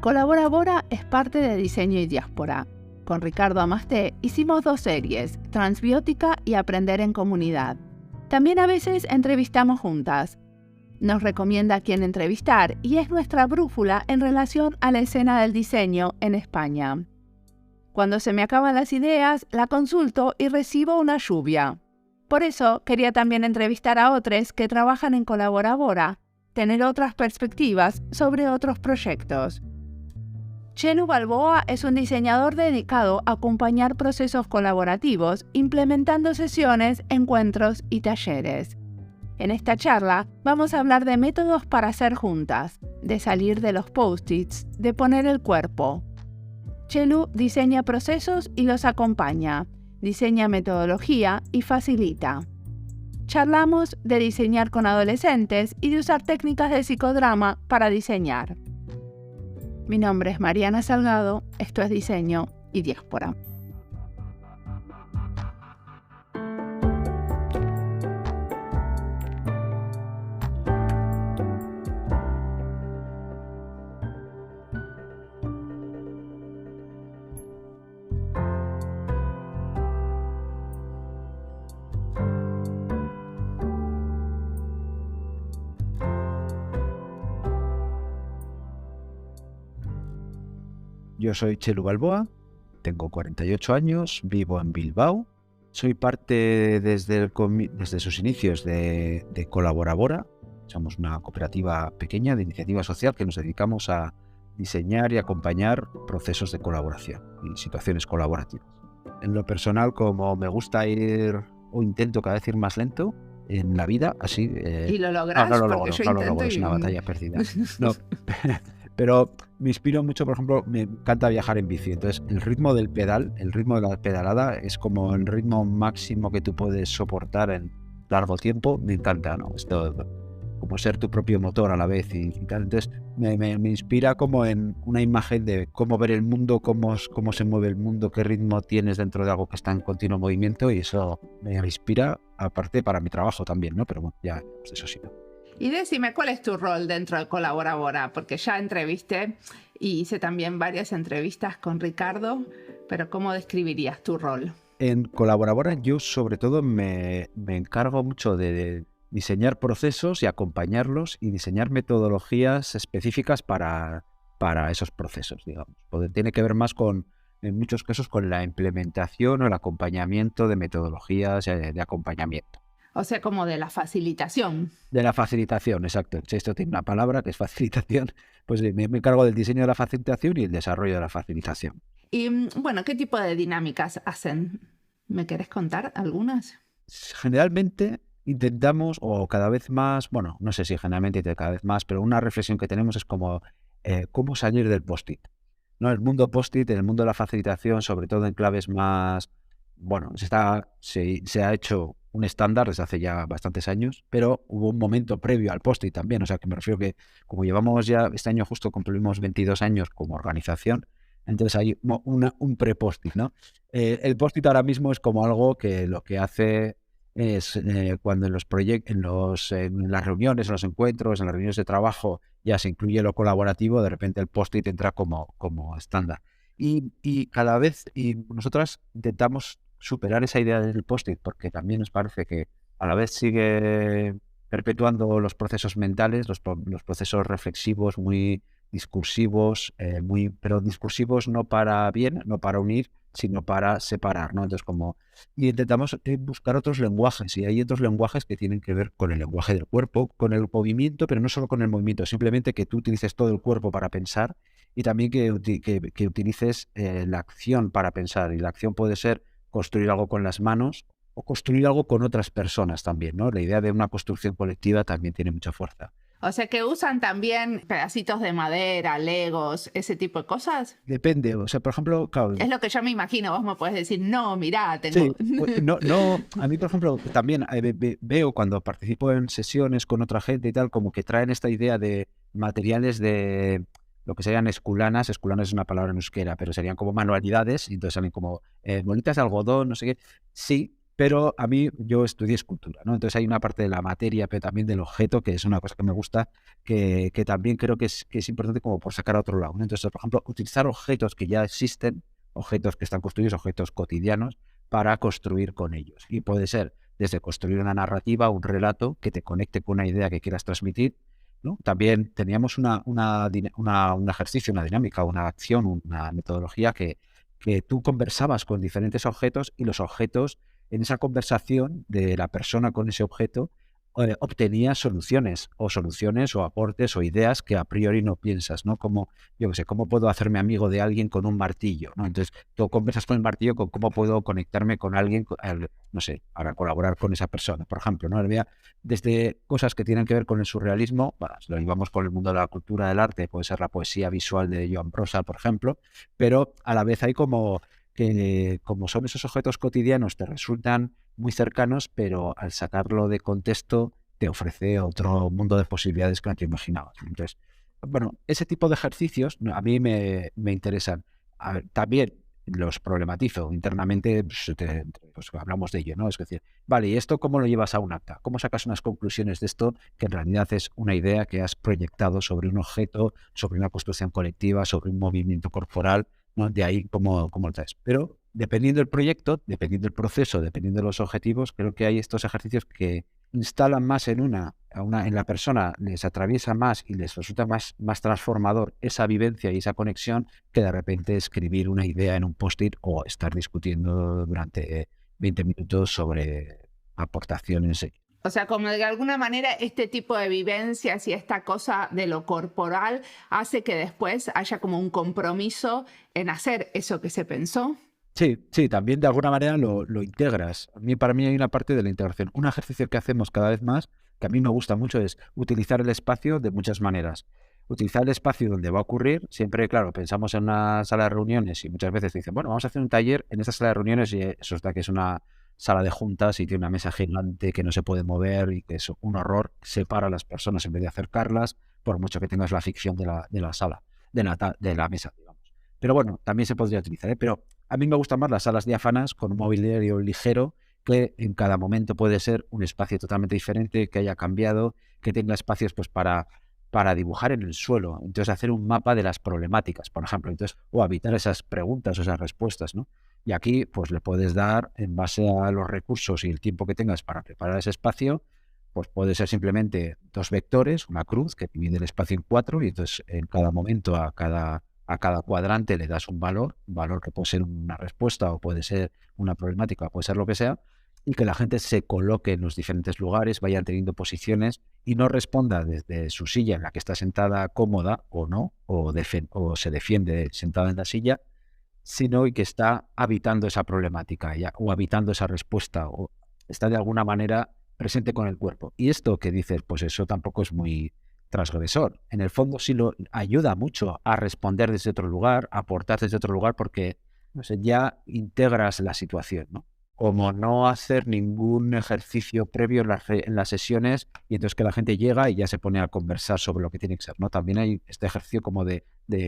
Colaborabora es parte de Diseño y Diáspora. Con Ricardo Amasté hicimos 2 series, Transbiótica y Aprender en Comunidad. También a veces entrevistamos juntas. Nos recomienda a quién entrevistar y es nuestra brújula en relación a la escena del diseño en España. Cuando se me acaban las ideas, la consulto y recibo una lluvia. Por eso quería también entrevistar a otros que trabajan en Colaborabora, tener otras perspectivas sobre otros proyectos. Chelu Balboa es un diseñador dedicado a acompañar procesos colaborativos, implementando sesiones, encuentros y talleres. En esta charla vamos a hablar de métodos para hacer juntas, de salir de los post-its, de poner el cuerpo. Chelu diseña procesos y los acompaña, diseña metodología y facilita. Charlamos de diseñar con adolescentes y de usar técnicas de psicodrama para diseñar. Mi nombre es Mariana Salgado, esto es Diseño y Diáspora. Yo soy Chelu Balboa, tengo 48 años, vivo en Bilbao. Soy parte desde sus inicios de Colaborabora. Somos una cooperativa pequeña de iniciativa social que nos dedicamos a diseñar y acompañar procesos de colaboración y situaciones colaborativas. En lo personal, como me gusta ir o intento cada vez ir más lento en la vida, así... ¿Y lo lográs? No lo logro, es una batalla perdida. No. Pero me inspiro mucho, por ejemplo, me encanta viajar en bici. Entonces, el ritmo del pedal, el ritmo de la pedalada es como el ritmo máximo que tú puedes soportar en largo tiempo. Me encanta, ¿no? Esto, como ser tu propio motor a la vez y tal. Entonces, me inspira como en una imagen de cómo ver el mundo, cómo se mueve el mundo, qué ritmo tienes dentro de algo que está en continuo movimiento, y eso me inspira, aparte para mi trabajo también, ¿no? Pero bueno, ya, pues eso sí, ¿no? Y decime, ¿cuál es tu rol dentro de Colaborabora? Porque ya entrevisté y hice también varias entrevistas con Ricardo, pero ¿cómo describirías tu rol? En Colaborabora yo sobre todo me encargo mucho de diseñar procesos y acompañarlos y diseñar metodologías específicas para esos procesos, digamos. Tiene que ver más en muchos casos, con la implementación o el acompañamiento de metodologías de acompañamiento. O sea, como de la facilitación. De la facilitación, exacto. Esto tiene una palabra que es facilitación. Pues me encargo del diseño de la facilitación y el desarrollo de la facilitación. Y bueno, ¿qué tipo de dinámicas hacen? ¿Me querés contar algunas? Generalmente intentamos, o cada vez más, bueno, no sé si generalmente cada vez más, pero una reflexión que tenemos es como cómo salir del post-it, ¿no? El mundo post-it, el mundo de la facilitación, sobre todo en claves más, bueno, se ha hecho un estándar desde hace ya bastantes años, pero hubo un momento previo al post-it también. O sea, que me refiero que como llevamos ya, este año justo cumplimos 22 años como organización, entonces hay un pre-post-it, ¿no? El post-it ahora mismo es como algo que lo que hace es cuando en los proyectos, en las reuniones, en los encuentros, en las reuniones de trabajo ya se incluye lo colaborativo, de repente el post-it entra como estándar. Y cada vez, y nosotras intentamos superar esa idea del post-it, porque también nos parece que a la vez sigue perpetuando los procesos mentales, los procesos reflexivos muy discursivos, pero discursivos no para bien, no para unir, sino para separar, ¿no? Entonces, y intentamos buscar otros lenguajes, y hay otros lenguajes que tienen que ver con el lenguaje del cuerpo, con el movimiento, pero no solo con el movimiento, simplemente que tú utilices todo el cuerpo para pensar, y también que utilices la acción para pensar, y la acción puede ser construir algo con las manos o construir algo con otras personas también, ¿no? La idea de una construcción colectiva también tiene mucha fuerza. O sea, que usan también pedacitos de madera, legos, ese tipo de cosas. Depende, o sea, por ejemplo, claro, es lo que yo me imagino. Vos me podés decir, no, mirá, tengo... Sí, no, a mí, por ejemplo, también veo cuando participo en sesiones con otra gente y tal, como que traen esta idea de materiales de lo que serían esculanas. Esculanas es una palabra en euskera, pero serían como manualidades, y entonces salen como bolitas de algodón, no sé qué. Sí, Pero a mí, yo estudié escultura, ¿no? Entonces hay una parte de la materia, pero también del objeto, que es una cosa que me gusta, que también creo que es importante como por sacar a otro lado, ¿no? Entonces, por ejemplo, utilizar objetos que ya existen, objetos que están construidos, objetos cotidianos, para construir con ellos. Y puede ser desde construir una narrativa, un relato que te conecte con una idea que quieras transmitir, ¿no? También teníamos un ejercicio, una dinámica, una acción, una metodología que tú conversabas con diferentes objetos y los objetos en esa conversación de la persona con ese objeto obtenía soluciones o aportes o ideas que a priori no piensas, ¿no? Como, yo qué sé, ¿cómo puedo hacerme amigo de alguien con un martillo? ¿No? Entonces, tú conversas con el martillo con cómo puedo conectarme con alguien, no sé, para colaborar con esa persona, por ejemplo, ¿no? Había desde cosas que tienen que ver con el surrealismo, bueno, si lo llevamos con el mundo de la cultura del arte, puede ser la poesía visual de Joan Brossa, por ejemplo, pero a la vez hay como que como son esos objetos cotidianos, te resultan muy cercanos, pero al sacarlo de contexto te ofrece otro mundo de posibilidades que no te imaginabas. Entonces, bueno, ese tipo de ejercicios a mí me interesan. A ver, también los problematizo internamente, pues hablamos de ello, ¿no? Es decir, vale, ¿y esto cómo lo llevas a un acta? ¿Cómo sacas unas conclusiones de esto que en realidad es una idea que has proyectado sobre un objeto, sobre una construcción colectiva, sobre un movimiento corporal? ¿No? De ahí cómo lo traes. Pero dependiendo del proyecto, dependiendo del proceso, dependiendo de los objetivos, creo que hay estos ejercicios que instalan más en la persona, les atraviesa más y les resulta más transformador esa vivencia y esa conexión que de repente escribir una idea en un post-it o estar discutiendo durante 20 minutos sobre aportaciones. O sea, como de alguna manera este tipo de vivencias y esta cosa de lo corporal hace que después haya como un compromiso en hacer eso que se pensó. Sí, sí, también de alguna manera lo integras. Para mí hay una parte de la integración. Un ejercicio que hacemos cada vez más, que a mí me gusta mucho, es utilizar el espacio de muchas maneras. Utilizar el espacio donde va a ocurrir, siempre, claro, pensamos en una sala de reuniones y muchas veces dicen, bueno, vamos a hacer un taller en esta sala de reuniones y eso está que es una sala de juntas y tiene una mesa gigante que no se puede mover y que es un horror, separa a las personas en vez de acercarlas, por mucho que tengas la ficción de la sala, de la mesa, digamos. Pero bueno, también se podría utilizar, ¿eh? Pero a mí me gustan más las salas diáfanas con un mobiliario ligero que en cada momento puede ser un espacio totalmente diferente, que haya cambiado, que tenga espacios pues para dibujar en el suelo. Entonces hacer un mapa de las problemáticas, por ejemplo, entonces, o habitar esas preguntas o esas respuestas, ¿no? Y aquí pues le puedes dar, en base a los recursos y el tiempo que tengas para preparar ese espacio, pues puede ser simplemente dos vectores, una cruz que divide el espacio en cuatro y entonces en cada momento a cada cuadrante le das un valor que puede ser una respuesta o puede ser una problemática, puede ser lo que sea, y que la gente se coloque en los diferentes lugares, vaya teniendo posiciones y no responda desde su silla en la que está sentada cómoda o no, o se defiende sentada en la silla, sino y que está habitando esa problemática ya, o habitando esa respuesta, o está de alguna manera presente con el cuerpo. Y esto que dices, pues eso tampoco es muy transgresor. En el fondo sí lo ayuda mucho a responder desde otro lugar, a aportar desde otro lugar, porque no sé, ya integras la situación, ¿no? Como no hacer ningún ejercicio previo en las sesiones y entonces que la gente llega y ya se pone a conversar sobre lo que tiene que ser, ¿no? También hay este ejercicio como de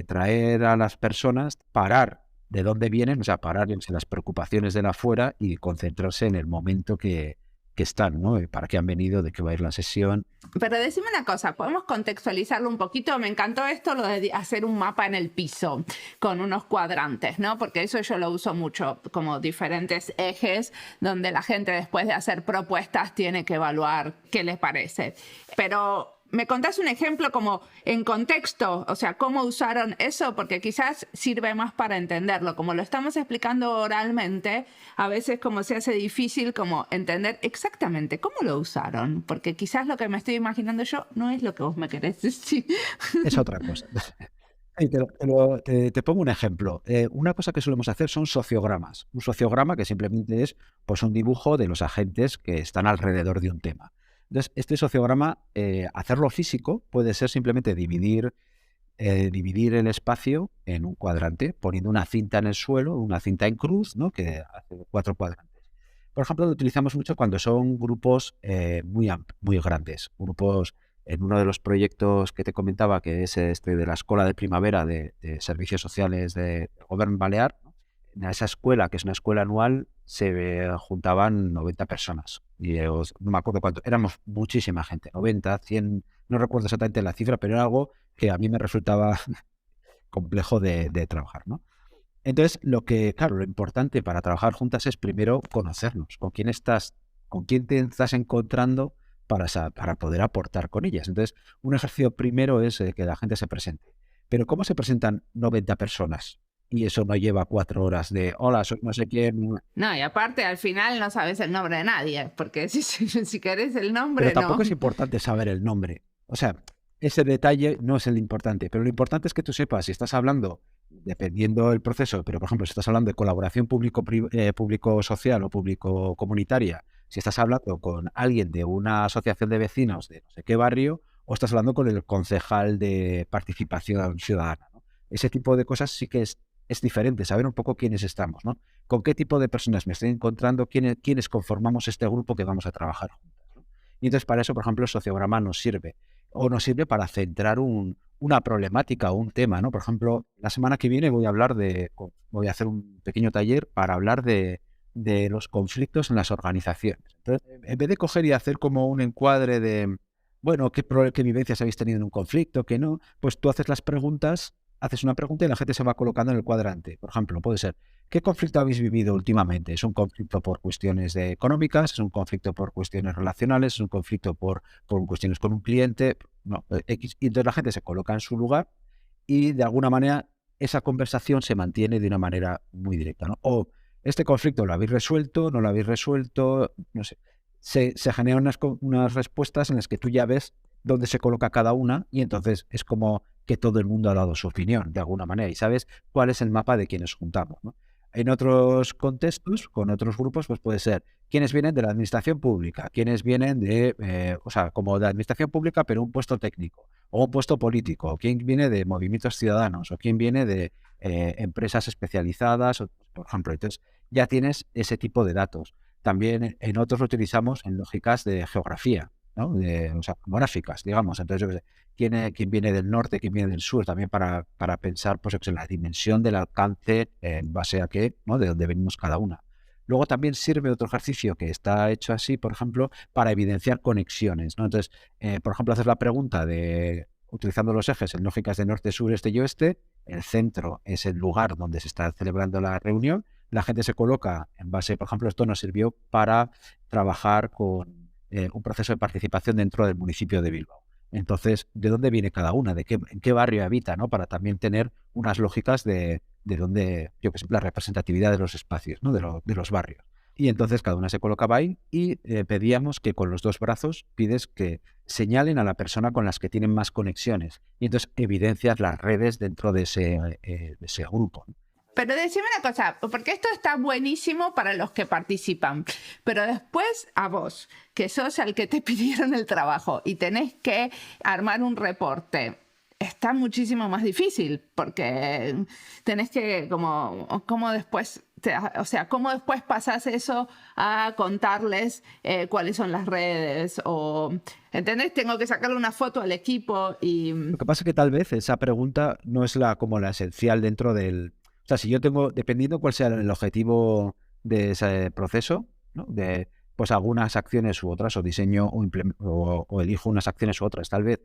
traer a las personas, parar de dónde vienen, o sea, parar en las preocupaciones de la afuera y concentrarse en el momento que están, ¿no? Para qué han venido, de qué va a ir la sesión. Pero decime una cosa, ¿podemos contextualizarlo un poquito? Me encantó esto, lo de hacer un mapa en el piso con unos cuadrantes, ¿no? Porque eso yo lo uso mucho, como diferentes ejes donde la gente después de hacer propuestas tiene que evaluar qué les parece. Pero ¿me contás un ejemplo como en contexto? O sea, ¿cómo usaron eso? Porque quizás sirve más para entenderlo. Como lo estamos explicando oralmente, a veces como se hace difícil como entender exactamente cómo lo usaron. Porque quizás lo que me estoy imaginando yo no es lo que vos me querés decir. Es otra cosa. Y te pongo un ejemplo. Una cosa que solemos hacer son sociogramas. Un sociograma que simplemente es pues, un dibujo de los agentes que están alrededor de un tema. Entonces, este sociograma, hacerlo físico puede ser simplemente dividir el espacio en un cuadrante, poniendo una cinta en el suelo, una cinta en cruz, ¿no? Que hace 4 cuadrantes. Por ejemplo, lo utilizamos mucho cuando son grupos muy grandes, grupos en uno de los proyectos que te comentaba, que es este de la Escuela de Primavera de Servicios Sociales del Gobierno Balear, ¿no? en esa escuela, que es una escuela anual, se juntaban 90 personas. Y no me acuerdo cuánto, éramos muchísima gente, 90, 100, no recuerdo exactamente la cifra, pero era algo que a mí me resultaba complejo de trabajar, ¿no? Entonces, claro, lo importante para trabajar juntas es primero conocernos, con quién te estás encontrando para poder aportar con ellas. Entonces, un ejercicio primero es que la gente se presente. Pero ¿cómo se presentan 90 personas? Y eso no lleva 4 horas de, hola, soy no sé quién. No, y aparte al final no sabes el nombre de nadie, porque si querés el Pero nombre, tampoco no. es importante saber el nombre. O sea, ese detalle no es el importante, pero lo importante es que tú sepas si estás hablando, dependiendo del proceso, pero por ejemplo, si estás hablando de colaboración público-social o público-comunitaria, si estás hablando con alguien de una asociación de vecinos de no sé qué barrio, o estás hablando con el concejal de participación ciudadana, ¿no? Ese tipo de cosas sí que es diferente, saber un poco quiénes estamos, ¿no? Con qué tipo de personas me estoy encontrando, quiénes conformamos este grupo que vamos a trabajar juntos, ¿no? Y entonces para eso, por ejemplo, el sociograma nos sirve para centrar una problemática o un tema, ¿no? Por ejemplo, la semana que viene voy a hacer un pequeño taller para hablar de los conflictos en las organizaciones. Entonces, en vez de coger y hacer como un encuadre de, bueno, qué vivencias habéis tenido en un conflicto, qué no, pues tú haces una pregunta y la gente se va colocando en el cuadrante. Por ejemplo, puede ser, ¿qué conflicto habéis vivido últimamente? ¿Es un conflicto por cuestiones económicas? ¿Es un conflicto por cuestiones relacionales? ¿Es un conflicto por cuestiones con un cliente? No, X. Y entonces la gente se coloca en su lugar y de alguna manera esa conversación se mantiene de una manera muy directa, ¿no? O este conflicto lo habéis resuelto, no lo habéis resuelto, no sé. Se generan unas respuestas en las que tú ya ves dónde se coloca cada una y entonces es como que todo el mundo ha dado su opinión de alguna manera y sabes cuál es el mapa de quienes juntamos, ¿no? En otros contextos, con otros grupos, pues puede ser quienes vienen de la administración pública, quienes vienen como de la administración pública, pero un puesto técnico, o un puesto político, o quién viene de movimientos ciudadanos, o quién viene de empresas especializadas, por ejemplo. Entonces, ya tienes ese tipo de datos. También en otros lo utilizamos en lógicas de geografía, ¿no? O sea, geográficas, digamos. Entonces, yo qué sé, quién viene del norte, quién viene del sur, también para pensar pues, en la dimensión del alcance en base a qué, ¿no? De dónde venimos cada una. Luego también sirve otro ejercicio que está hecho así, por ejemplo, para evidenciar conexiones, ¿no? Entonces, por ejemplo, haces la pregunta utilizando los ejes en lógicas de norte, sur, este y oeste, el centro es el lugar donde se está celebrando la reunión, la gente se coloca en base, por ejemplo, esto nos sirvió para trabajar con un proceso de participación dentro del municipio de Bilbao. Entonces, ¿de dónde viene cada una? ¿En qué barrio habita? ¿No? Para también tener unas lógicas de dónde, yo que sé, la representatividad de los espacios, ¿no? De los barrios. Y entonces cada una se colocaba ahí y pedíamos que con los dos brazos pides que señalen a la persona con las que tienen más conexiones. Y entonces evidencias las redes dentro de ese grupo, ¿no? Pero decime una cosa, porque esto está buenísimo para los que participan, pero después a vos, que sos al que te pidieron el trabajo y tenés que armar un reporte, está muchísimo más difícil, porque tenés que, ¿cómo después pasás eso a contarles cuáles son las redes? ¿Entendés? Tengo que sacarle una foto al equipo y... Lo que pasa es que tal vez esa pregunta no es como la esencial dentro del... O sea, si yo dependiendo cuál sea el objetivo de ese proceso, ¿no? Pues algunas acciones u otras, o diseño o elijo unas acciones u otras. Tal vez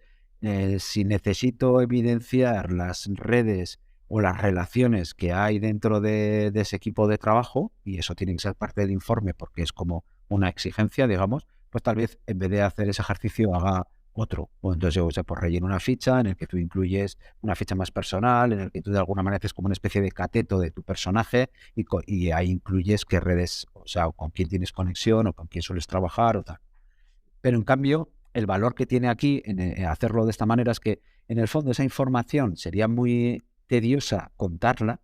si necesito evidenciar las redes o las relaciones que hay dentro de ese equipo de trabajo, y eso tiene que ser parte del informe porque es como una exigencia, digamos, pues tal vez en vez de hacer ese ejercicio haga otro. O entonces yo pues relleno una ficha en el que tú incluyes una ficha más personal, en el que tú de alguna manera haces como una especie de cateto de tu personaje y ahí incluyes qué redes, o sea, o con quién tienes conexión o con quién sueles trabajar o tal. Pero en cambio, el valor que tiene aquí en hacerlo de esta manera es que en el fondo esa información sería muy tediosa contarla,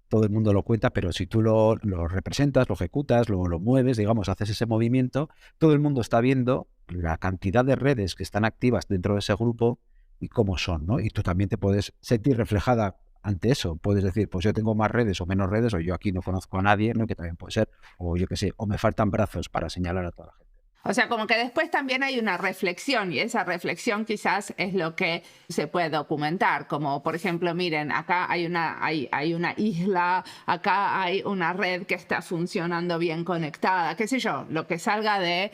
todo el mundo lo cuenta, pero si tú lo representas, lo ejecutas, lo mueves, digamos, haces ese movimiento, todo el mundo está viendo la cantidad de redes que están activas dentro de ese grupo y cómo son, ¿no? Y tú también te puedes sentir reflejada ante eso. Puedes decir, pues yo tengo más redes o menos redes, o yo aquí no conozco a nadie, ¿no? Que también puede ser, o yo qué sé, o me faltan brazos para señalar a toda la gente. O sea, como que después también hay una reflexión y esa reflexión quizás es lo que se puede documentar. Como, por ejemplo, miren, acá hay una isla, acá hay una red que está funcionando bien conectada, qué sé yo, lo que salga de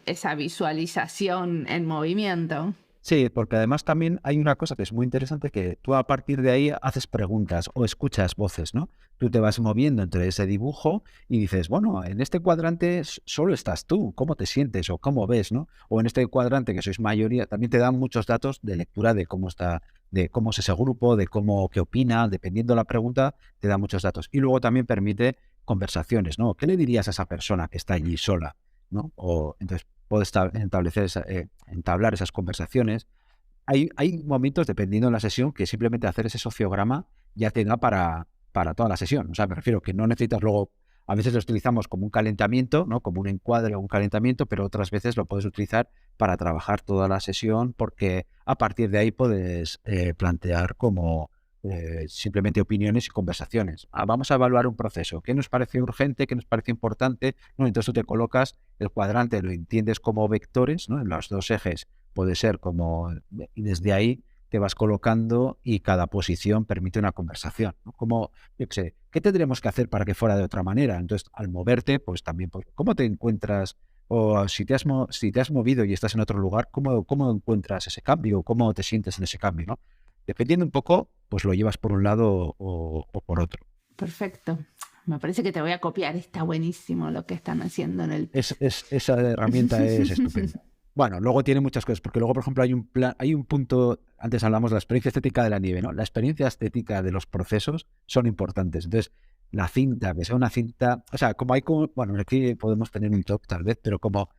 esa visualización en movimiento. Sí, porque además también hay una cosa que es muy interesante, que tú a partir de ahí haces preguntas o escuchas voces, ¿no? Tú te vas moviendo entre ese dibujo y dices, bueno, en este cuadrante solo estás tú, ¿cómo te sientes o cómo ves, ¿no? O en este cuadrante que sois mayoría, también te dan muchos datos de lectura de cómo está, de cómo es ese grupo, de cómo, qué opina, dependiendo de la pregunta, te da muchos datos. Y luego también permite conversaciones, ¿no? ¿Qué le dirías a esa persona que está allí sola, ¿no? O entonces puedes entablar esas conversaciones. Hay momentos, dependiendo de la sesión, que simplemente hacer ese sociograma ya te da para toda la sesión. O sea, me refiero que no necesitas luego, a veces lo utilizamos como un calentamiento, ¿no? Como un encuadre o un calentamiento, pero otras veces lo puedes utilizar para trabajar toda la sesión, porque a partir de ahí puedes plantear como simplemente opiniones y conversaciones. Vamos a evaluar un proceso. ¿Qué nos parece urgente? ¿Qué nos parece importante? ¿No? Entonces tú te colocas el cuadrante, lo entiendes como vectores, ¿no? En los dos ejes puede ser como, y desde ahí te vas colocando y cada posición permite una conversación, ¿no? Como, yo qué sé, ¿qué tendríamos que hacer para que fuera de otra manera? Entonces, al moverte, pues también, pues, ¿cómo te encuentras? O si te has movido y estás en otro lugar, ¿cómo encuentras ese cambio? ¿Cómo te sientes en ese cambio, ¿no? Dependiendo un poco, pues lo llevas por un lado o por otro. Perfecto. Me parece que te voy a copiar. Está buenísimo lo que están haciendo en el... Esa herramienta es estupenda. Bueno, luego tiene muchas cosas, porque luego, por ejemplo, hay un punto, antes hablamos de la experiencia estética de la nieve, ¿no? La experiencia estética de los procesos son importantes. Entonces, la cinta, que sea una cinta, o sea, bueno, aquí podemos tener un top tal vez, pero como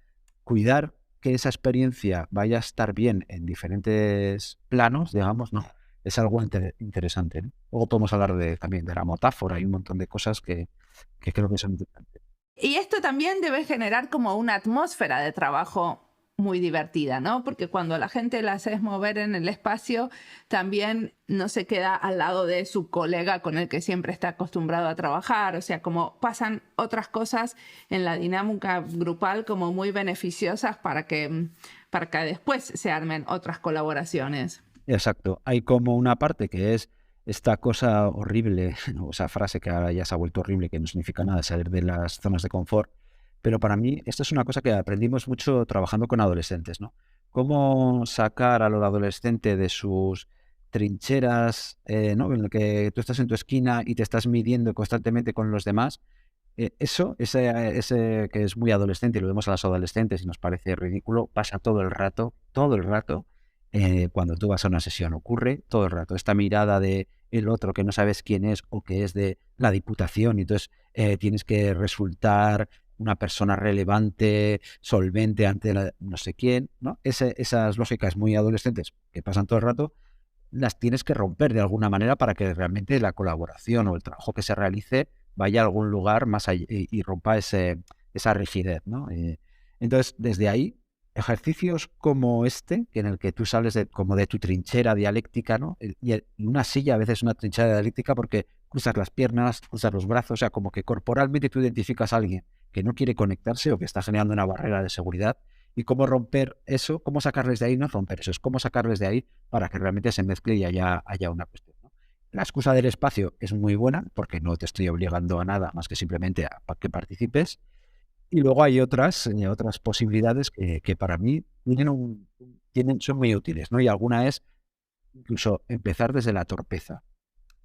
cuidar que esa experiencia vaya a estar bien en diferentes planos, digamos, no, es algo interesante, ¿no? Luego podemos hablar también de la metáfora y un montón de cosas que creo que son interesantes. Y esto también debe generar como una atmósfera de trabajo muy divertida, ¿no? Porque cuando la gente la haces mover en el espacio, también no se queda al lado de su colega con el que siempre está acostumbrado a trabajar. O sea, como pasan otras cosas en la dinámica grupal como muy beneficiosas para que después se armen otras colaboraciones. Exacto. Hay como una parte que es esta cosa horrible, o esa frase que ahora ya se ha vuelto horrible, que no significa nada, salir de las zonas de confort. Pero para mí, esto es una cosa que aprendimos mucho trabajando con adolescentes, ¿no? Cómo sacar al adolescente de sus trincheras, ¿no? En el que tú estás en tu esquina y te estás midiendo constantemente con los demás. Ese que es muy adolescente, y lo vemos a los adolescentes y nos parece ridículo, pasa todo el rato, cuando tú vas a una sesión. Ocurre todo el rato. Esta mirada de el otro que no sabes quién es o que es de la diputación, y entonces tienes que resultar una persona relevante, solvente ante no sé quién, ¿no? Esas lógicas muy adolescentes que pasan todo el rato, las tienes que romper de alguna manera para que realmente la colaboración o el trabajo que se realice vaya a algún lugar más allá y rompa esa rigidez, ¿no? Entonces, desde ahí, ejercicios como este, en el que tú sales como de tu trinchera dialéctica, ¿no? Y una silla a veces es una trinchera dialéctica porque cruzas las piernas, cruzas los brazos, o sea, como que corporalmente tú identificas a alguien que no quiere conectarse o que está generando una barrera de seguridad. Y cómo romper eso, cómo sacarles de ahí, no romper eso, es cómo sacarles de ahí para que realmente se mezcle y haya una cuestión, ¿no? La excusa del espacio es muy buena porque no te estoy obligando a nada más que simplemente a que participes. Y luego hay otras posibilidades que para mí son muy útiles, ¿no? Y alguna es incluso empezar desde la torpeza.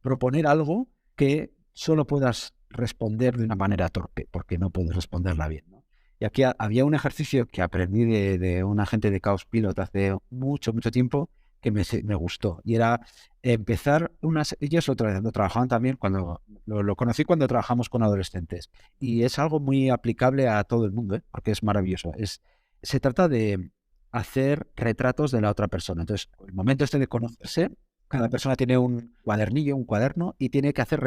Proponer algo que solo puedas responder de una manera torpe, porque no puedes responderla bien, ¿no? Y aquí había un ejercicio que aprendí de un agente de Chaos Pilot hace mucho, mucho tiempo, que me gustó. Y era empezar ellos lo trabajaban también cuando lo conocí cuando trabajamos con adolescentes. Y es algo muy aplicable a todo el mundo, ¿eh? Porque es maravilloso. Se trata de hacer retratos de la otra persona. Entonces, el momento este de conocerse, cada persona tiene un cuadernillo, un cuaderno, y tiene que hacer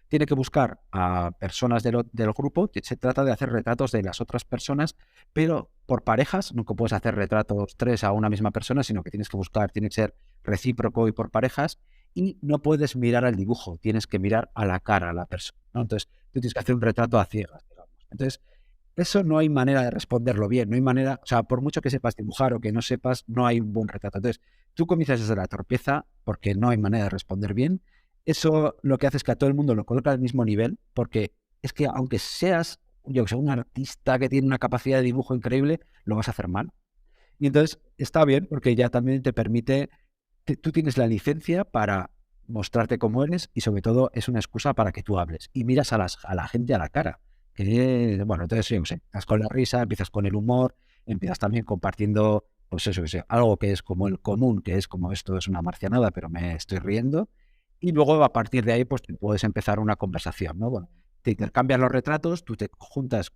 tiene que buscar a personas del grupo. Se trata de hacer retratos de las otras personas, pero por parejas. Nunca puedes hacer retratos tres a una misma persona, sino que tiene que ser recíproco y por parejas. Y no puedes mirar al dibujo, tienes que mirar a la cara a la persona, ¿no? Entonces, tú tienes que hacer un retrato a ciegas, digamos. Entonces, eso no hay manera de responderlo bien, no hay manera, o sea, por mucho que sepas dibujar o que no sepas, no hay un buen retrato. Entonces, tú comienzas desde la torpeza porque no hay manera de responder bien. Eso lo que hace es que a todo el mundo lo coloca al mismo nivel, porque es que aunque seas, yo que sé, un artista que tiene una capacidad de dibujo increíble, lo vas a hacer mal. Y entonces está bien porque ya también te permite, tú tienes la licencia para mostrarte cómo eres y sobre todo es una excusa para que tú hables y miras a la gente a la cara. Que, bueno, entonces yo no sé, empiezas con la risa, empiezas con el humor, empiezas también compartiendo, pues eso, que sé, algo que es como el común, que es como esto es una marcianada, pero me estoy riendo. Y luego a partir de ahí, pues te puedes empezar una conversación, ¿no? Bueno, te intercambias los retratos, tú te juntas,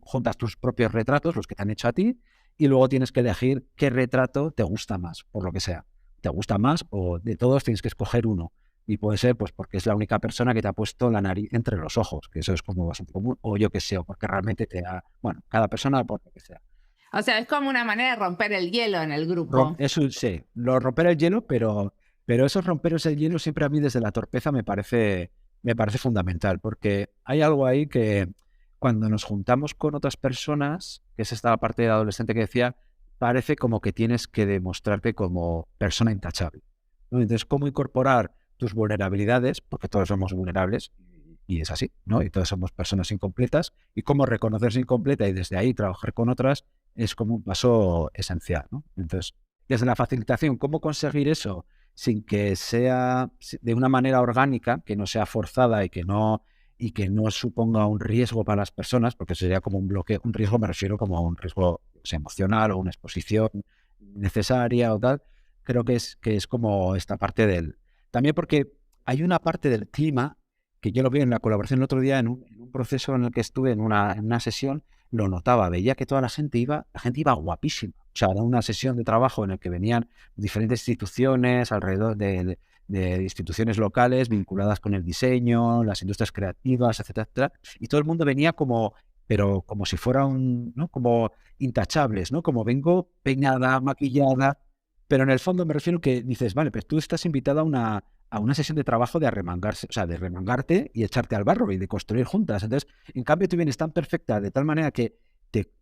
juntas tus propios retratos, los que te han hecho a ti, y luego tienes que elegir qué retrato te gusta más, por lo que sea. ¿Te gusta más o de todos tienes que escoger uno? Y puede ser pues porque es la única persona que te ha puesto la nariz entre los ojos, que eso es como bastante común, o yo que sé, o porque realmente te ha... Bueno, cada persona por lo que sea. O sea, es como una manera de romper el hielo en el grupo. Eso sí, lo romper el hielo, pero esos romperos el hielo siempre a mí desde la torpeza me parece fundamental, porque hay algo ahí que cuando nos juntamos con otras personas, que es esta parte de adolescente que decía, parece como que tienes que demostrarte como persona intachable, ¿no? Entonces, ¿cómo incorporar tus vulnerabilidades? Porque todos somos vulnerables y es así, ¿no? Y todos somos personas incompletas, y cómo reconocerse incompleta y desde ahí trabajar con otras es como un paso esencial, ¿no? Entonces, desde la facilitación, ¿cómo conseguir eso sin que sea de una manera orgánica, que no sea forzada y que no suponga un riesgo para las personas? Porque sería como un bloqueo, un riesgo me refiero como a un riesgo, o sea, emocional o una exposición necesaria o tal. Creo que es como esta parte del... También porque hay una parte del clima que yo lo vi en la colaboración el otro día en un proceso en el que estuve en una sesión, lo notaba, veía que toda la gente iba guapísima. O sea, era una sesión de trabajo en el que venían diferentes instituciones alrededor de instituciones locales vinculadas con el diseño, las industrias creativas, etcétera, etcétera. Y todo el mundo venía pero como si fuera ¿no? Como intachables, ¿no? Como vengo peinada, maquillada, pero en el fondo me refiero que dices, vale, pues tú estás invitada a una sesión de trabajo de arremangarse, o sea, de remangarte y echarte al barro y de construir juntas. Entonces, en cambio, tú vienes tan perfecta de tal manera que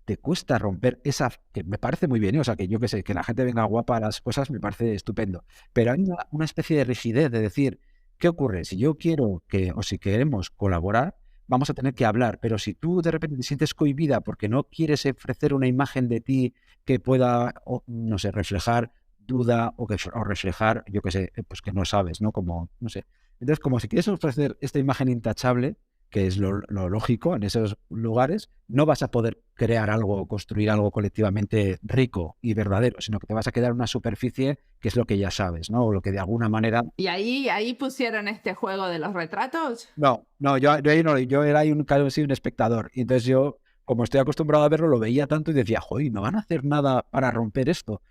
te cuesta romper esa, que me parece muy bien, ¿eh? O sea, que yo que sé, que la gente venga guapa a las cosas me parece estupendo, pero hay una especie de rigidez de decir, ¿qué ocurre? Si yo quiero o si queremos colaborar, vamos a tener que hablar, pero si tú de repente te sientes cohibida porque no quieres ofrecer una imagen de ti que pueda, no sé, reflejar duda o reflejar, yo qué sé, pues que no sabes, ¿no? Como, no sé. Entonces, como si quieres ofrecer esta imagen intachable, que es lo lógico en esos lugares, no vas a poder crear algo, construir algo colectivamente rico y verdadero, sino que te vas a quedar en una superficie que es lo que ya sabes, ¿no? O lo que de alguna manera... ¿Y ahí pusieron este juego de los retratos? No, yo ahí no, yo era ahí casi un espectador. Y entonces yo, como estoy acostumbrado a verlo, lo veía tanto y decía, joder, no van a hacer nada para romper esto.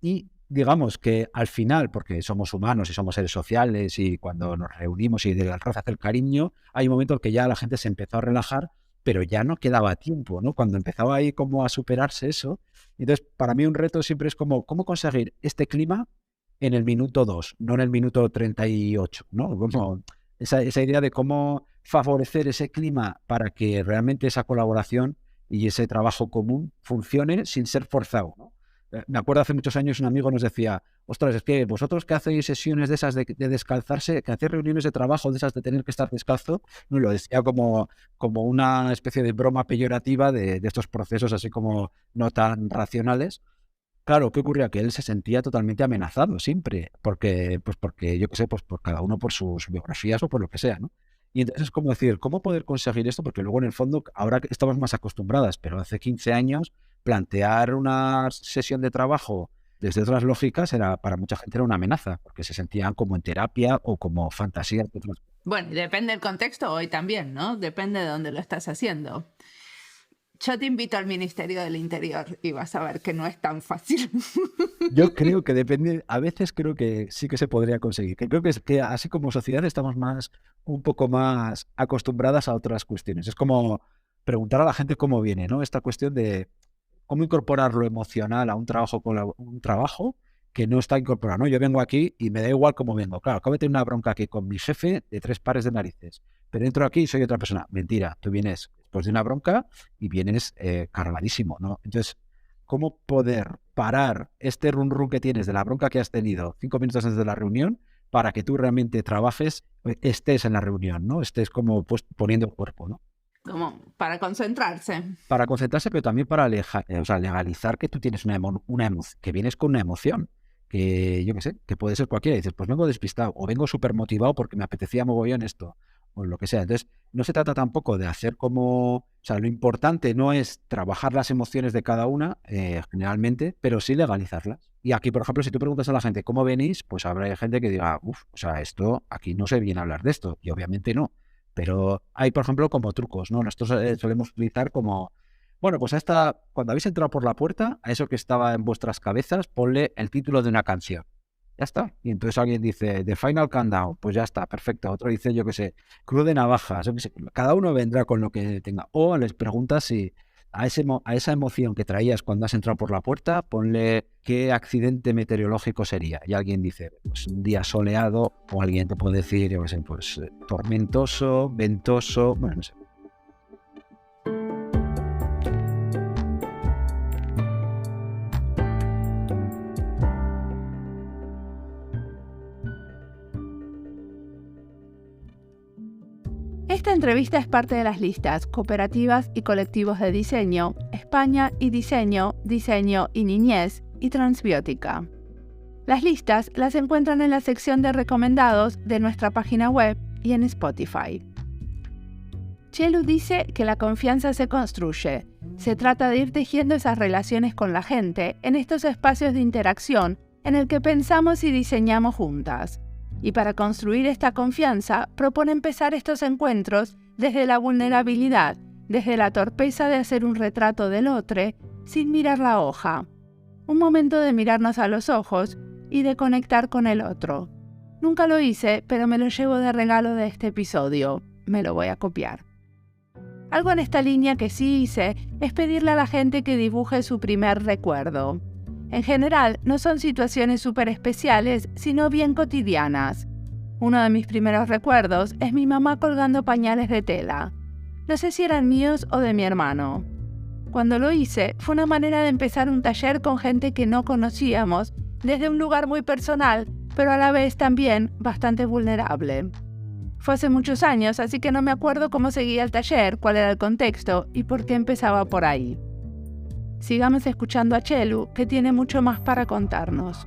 Y digamos que al final, porque somos humanos y somos seres sociales y cuando nos reunimos y de la raza hace el cariño, hay un momento en que ya la gente se empezó a relajar, pero ya no quedaba tiempo, ¿no? Cuando empezaba ahí como a superarse eso. Entonces, para mí un reto siempre es como, ¿cómo conseguir este clima en el minuto 2, no en el minuto 38, ¿no? Como esa idea de cómo favorecer ese clima para que realmente esa colaboración y ese trabajo común funcione sin ser forzado, ¿no? Me acuerdo hace muchos años un amigo nos decía, ostras, es que vosotros que hacéis sesiones de esas de descalzarse, que hacéis reuniones de trabajo de esas de tener que estar descalzo, no lo decía como una especie de broma peyorativa de estos procesos así como no tan racionales. Claro, ¿qué ocurría? Que él se sentía totalmente amenazado siempre, porque yo qué sé, pues por cada uno por sus biografías o por lo que sea, ¿no? Y entonces es como decir, ¿cómo poder conseguir esto? Porque luego en el fondo, ahora estamos más acostumbradas, pero hace 15 años plantear una sesión de trabajo desde otras lógicas era para mucha gente era una amenaza, porque se sentían como en terapia o como fantasías. Bueno, depende del contexto hoy también, ¿no? Depende de dónde lo estás haciendo. Yo te invito al Ministerio del Interior y vas a ver que no es tan fácil. Yo creo que depende, a veces creo que sí que se podría conseguir. Que creo que así como sociedad estamos un poco más acostumbradas a otras cuestiones. Es como preguntar a la gente cómo viene, ¿no? Esta cuestión de cómo incorporar lo emocional a un trabajo que no está incorporado, ¿no? Yo vengo aquí y me da igual cómo vengo. Claro, acabo de tener una bronca aquí con mi jefe de 3 pares de narices, pero entro aquí y soy otra persona. Mentira, tú vienes después de una bronca y vienes cargadísimo, ¿no? Entonces, ¿cómo poder parar este run run que tienes de la bronca que has tenido 5 minutos antes de la reunión para que tú realmente trabajes, estés en la reunión, ¿no? Estés como pues poniendo el cuerpo, ¿no? Como para concentrarse. Para concentrarse, pero también para legalizar que tú tienes que vienes con una emoción, que yo qué sé, que puede ser cualquiera. Y dices, pues vengo despistado o vengo súper motivado porque me apetecía mogollón esto o lo que sea. Entonces, no se trata tampoco de hacer como... O sea, lo importante no es trabajar las emociones de cada una, generalmente, pero sí legalizarlas. Y aquí, por ejemplo, si tú preguntas a la gente cómo venís, pues habrá gente que diga, uff, o sea, esto, aquí no se viene a hablar de esto. Y obviamente no. Pero hay, por ejemplo, como trucos, ¿no? Nosotros solemos utilizar como, bueno, pues cuando habéis entrado por la puerta, a eso que estaba en vuestras cabezas, ponle el título de una canción. Ya está. Y entonces alguien dice, The Final Countdown, pues ya está, perfecto. Otro dice, yo qué sé, Cruz de Navajas, yo qué sé. Cada uno vendrá con lo que tenga. O les preguntas si a esa emoción que traías cuando has entrado por la puerta, ponle qué accidente meteorológico sería. Y alguien dice, pues un día soleado, o alguien te puede decir, yo qué sé, pues tormentoso, ventoso, bueno, no sé. Esta entrevista es parte de las listas Cooperativas y Colectivos de Diseño, España y Diseño, Diseño y Niñez y Transbiótica. Las listas las encuentran en la sección de recomendados de nuestra página web y en Spotify. Txelu dice que la confianza se construye. Se trata de ir tejiendo esas relaciones con la gente en estos espacios de interacción en el que pensamos y diseñamos juntas. Y para construir esta confianza, propone empezar estos encuentros desde la vulnerabilidad, desde la torpeza de hacer un retrato del otro, sin mirar la hoja. Un momento de mirarnos a los ojos y de conectar con el otro. Nunca lo hice, pero me lo llevo de regalo de este episodio. Me lo voy a copiar. Algo en esta línea que sí hice es pedirle a la gente que dibuje su primer recuerdo. En general, no son situaciones súper especiales, sino bien cotidianas. Uno de mis primeros recuerdos es mi mamá colgando pañales de tela. No sé si eran míos o de mi hermano. Cuando lo hice, fue una manera de empezar un taller con gente que no conocíamos, desde un lugar muy personal, pero a la vez también bastante vulnerable. Fue hace muchos años, así que no me acuerdo cómo seguía el taller, cuál era el contexto y por qué empezaba por ahí. Sigamos escuchando a Txelu, que tiene mucho más para contarnos.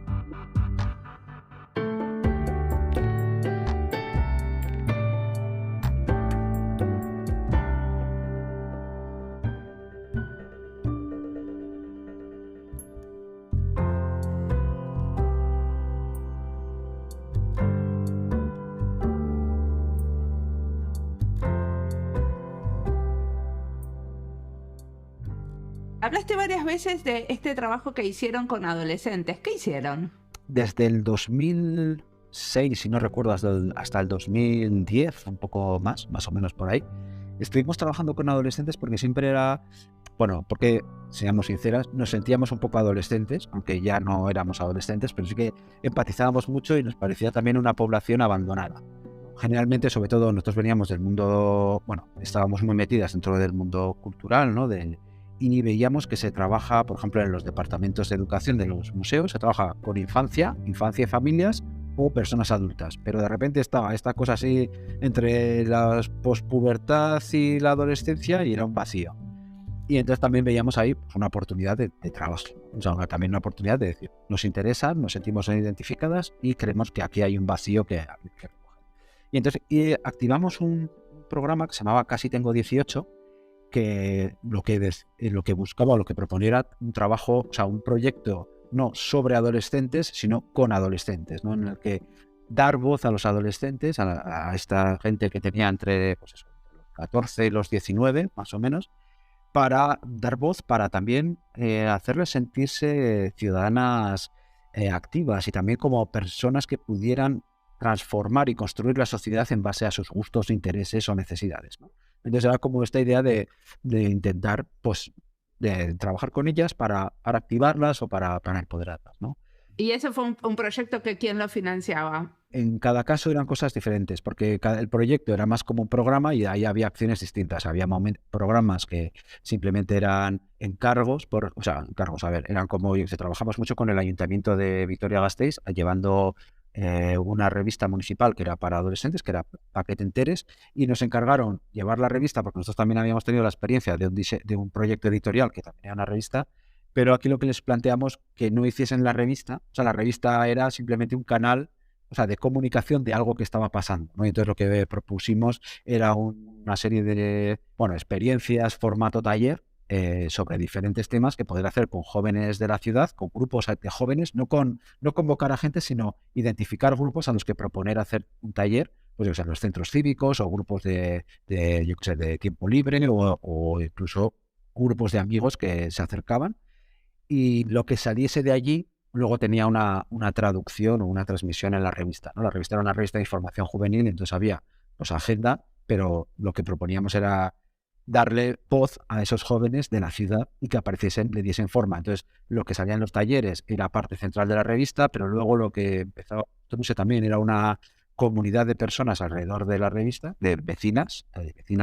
Hablaste varias veces de este trabajo que hicieron con adolescentes. ¿Qué hicieron? Desde el 2006, si no recuerdo, hasta el 2010, un poco más o menos por ahí, estuvimos trabajando con adolescentes porque siempre era, bueno, porque, seamos sinceras, nos sentíamos un poco adolescentes, aunque ya no éramos adolescentes, pero sí que empatizábamos mucho y nos parecía también una población abandonada. Generalmente, sobre todo, nosotros veníamos del mundo, bueno, estábamos muy metidas dentro del mundo cultural, ¿no? Y veíamos que se trabaja, por ejemplo, en los departamentos de educación de los museos, se trabaja con infancia y familias o personas adultas, pero de repente estaba esta cosa así entre la pospubertad y la adolescencia y era un vacío. Y entonces también veíamos ahí pues, una oportunidad de trabajo, o sea, también una oportunidad de decir, nos interesa, nos sentimos identificadas y creemos que aquí hay un vacío que recoger. Y entonces activamos un programa que se llamaba Casi Tengo 18, que lo que buscaba o lo que proponía era un trabajo, o sea, un proyecto no sobre adolescentes, sino con adolescentes, ¿no? En el que dar voz a los adolescentes, a esta gente que tenía entre pues eso, los 14 y los 19, más o menos, para dar voz, para también hacerles sentirse ciudadanas activas y también como personas que pudieran transformar y construir la sociedad en base a sus gustos, intereses o necesidades, ¿no? Entonces era como esta idea de intentar, pues, de trabajar con ellas para activarlas o para empoderarlas, ¿no? ¿Y eso fue un proyecto que quién lo financiaba? En cada caso eran cosas diferentes, porque el proyecto era más como un programa y ahí había acciones distintas. Había programas que simplemente eran encargos, encargos, a ver, eran como, trabajamos mucho con el Ayuntamiento de Vitoria-Gasteiz, llevando una revista municipal que era para adolescentes, que era Paquete Enteres, y nos encargaron llevar la revista, porque nosotros también habíamos tenido la experiencia de un proyecto editorial que también era una revista, pero aquí lo que les planteamos que no hiciesen la revista, o sea, la revista era simplemente un canal, o sea, de comunicación de algo que estaba pasando, ¿no? Y entonces lo que propusimos era una serie de, experiencias, formato taller, sobre diferentes temas que poder hacer con jóvenes de la ciudad, con grupos de jóvenes, no convocar a gente, sino identificar grupos a los que proponer hacer un taller, pues en los centros cívicos o grupos de tiempo libre o incluso grupos de amigos que se acercaban, y lo que saliese de allí luego tenía una traducción o una transmisión en la revista, ¿no? La revista era una revista de información juvenil, entonces había agenda, pero lo que proponíamos era darle voz a esos jóvenes de la ciudad y que apareciesen, le diesen forma. Entonces, lo que salía en los talleres era parte central de la revista, pero luego lo que empezó a producirse también era una comunidad de personas alrededor de la revista, de vecinas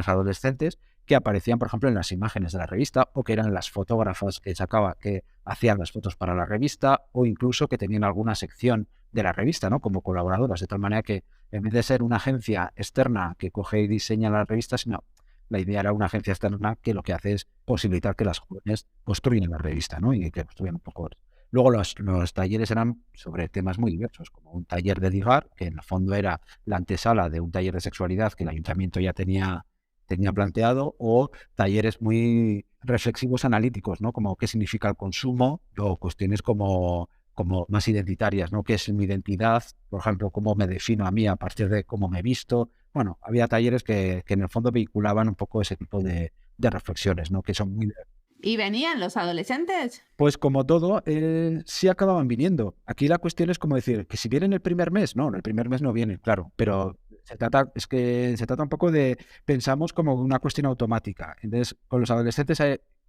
adolescentes, que aparecían, por ejemplo, en las imágenes de la revista, o que eran las fotógrafas que hacían las fotos para la revista, o incluso que tenían alguna sección de la revista, ¿no? Como colaboradoras, de tal manera que en vez de ser una agencia externa que coge y diseña la revista, sino la idea era una agencia externa que lo que hace es posibilitar que las jóvenes construyan la revista, ¿no? Y que construyan un poco. Luego los talleres eran sobre temas muy diversos, como un taller de ligar, que en el fondo era la antesala de un taller de sexualidad que el ayuntamiento ya tenía planteado, o talleres muy reflexivos analíticos, ¿no? Como qué significa el consumo, o cuestiones como más identitarias, ¿no? ¿Qué es mi identidad? Por ejemplo, cómo me defino a mí a partir de cómo me he visto. Bueno, había talleres que en el fondo vehiculaban un poco ese tipo de reflexiones, ¿no? Que son muy... ¿Y venían los adolescentes? Pues como todo, sí acababan viniendo. Aquí la cuestión es como decir, que si vienen el primer mes, no, el primer mes no vienen, claro, pero se trata un poco de, pensamos como una cuestión automática. Entonces, con los adolescentes,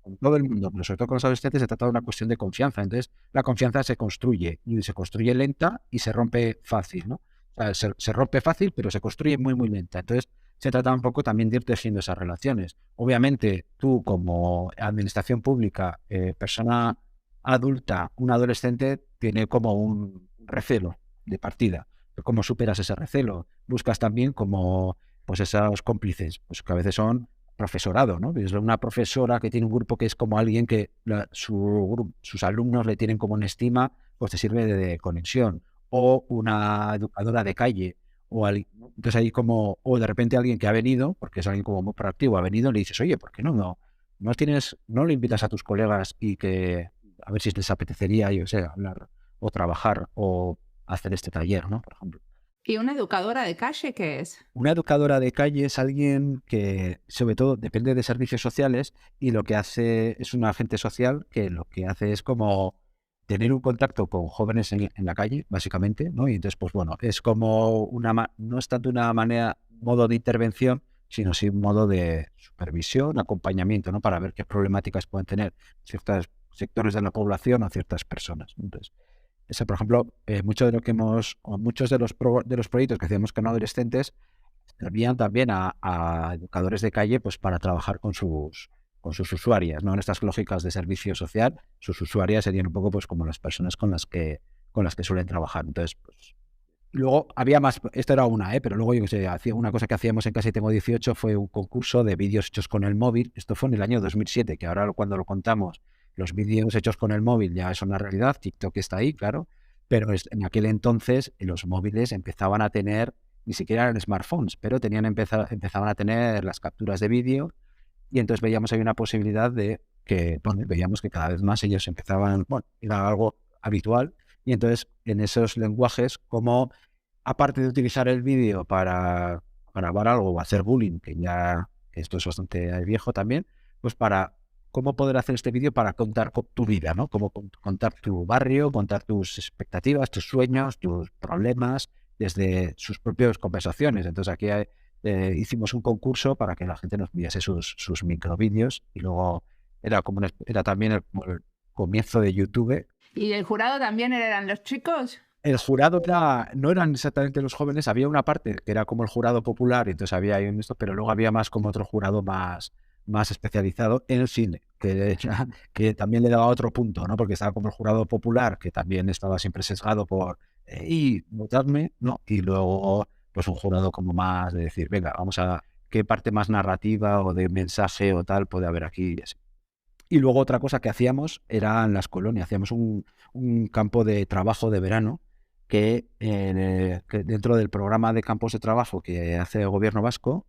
con todo el mundo, pero sobre todo con los adolescentes, se trata de una cuestión de confianza. Entonces, la confianza se construye, y se construye lenta y se rompe fácil, ¿no? O sea, se rompe fácil, pero se construye muy, muy lenta. Entonces, se trata un poco también de ir tejiendo esas relaciones. Obviamente, tú como administración pública, persona adulta, un adolescente, tiene como un recelo de partida. ¿Cómo superas ese recelo? Buscas también como pues esos cómplices, pues que a veces son profesorado, ¿no? Es una profesora que tiene un grupo que es como alguien que sus alumnos le tienen como en estima, pues te sirve de conexión. O una educadora de calle, entonces ahí como, o de repente alguien que ha venido, porque es alguien como muy proactivo, ha venido y le dices, oye, ¿por qué no le invitas a tus colegas y que a ver si les apetecería, yo sé, hablar o trabajar o hacer este taller, ¿no? Por ejemplo. ¿Y una educadora de calle qué es? Una educadora de calle es alguien que, sobre todo, depende de servicios sociales, y lo que hace es un agente social que lo que hace es como tener un contacto con jóvenes en la calle, básicamente, ¿no? Y entonces, pues bueno, es como no es tanto modo de intervención, sino sí un modo de supervisión, acompañamiento, ¿no? Para ver qué problemáticas pueden tener ciertos sectores de la población o ciertas personas. Entonces, por ejemplo, muchos de los proyectos que hacíamos con adolescentes servían también a educadores de calle, pues para trabajar con sus usuarias, ¿no? En estas lógicas de servicio social, sus usuarias serían un poco pues como las personas con las que suelen trabajar. Entonces, pues, luego había más, esto era pero luego yo que sé, una cosa que hacíamos en Casi Tengo 18 fue un concurso de vídeos hechos con el móvil. Esto fue en el año 2007, que ahora cuando lo contamos, los vídeos hechos con el móvil ya son una realidad. TikTok está ahí, claro, pero en aquel entonces los móviles empezaban a tener, ni siquiera eran smartphones, pero empezaban a tener las capturas de vídeo, y entonces veíamos ahí una posibilidad de que, bueno, veíamos que cada vez más ellos empezaban, bueno, era algo habitual. Y entonces, en esos lenguajes, como aparte de utilizar el vídeo para grabar algo o hacer bullying, que ya esto es bastante viejo también, pues para cómo poder hacer este vídeo para contar tu vida, ¿no? Cómo contar tu barrio, contar tus expectativas, tus sueños, tus problemas, desde sus propias conversaciones. Entonces aquí hicimos un concurso para que la gente nos enviase sus microvídeos, y luego era también el comienzo de YouTube. ¿Y el jurado también eran los chicos? El jurado no eran exactamente los jóvenes, había una parte que era como el jurado popular, y entonces había ahí esto, pero luego había más como otro jurado más especializado en el cine, que también le daba otro punto, ¿no? Porque estaba como el jurado popular, que también estaba siempre sesgado por y votarme, ¿no? Y luego, pues un jurado como más de decir, venga, vamos a qué parte más narrativa o de mensaje o tal puede haber aquí. Y así. Y luego otra cosa que hacíamos era en las colonias, hacíamos un campo de trabajo de verano que dentro del programa de campos de trabajo que hace el gobierno vasco,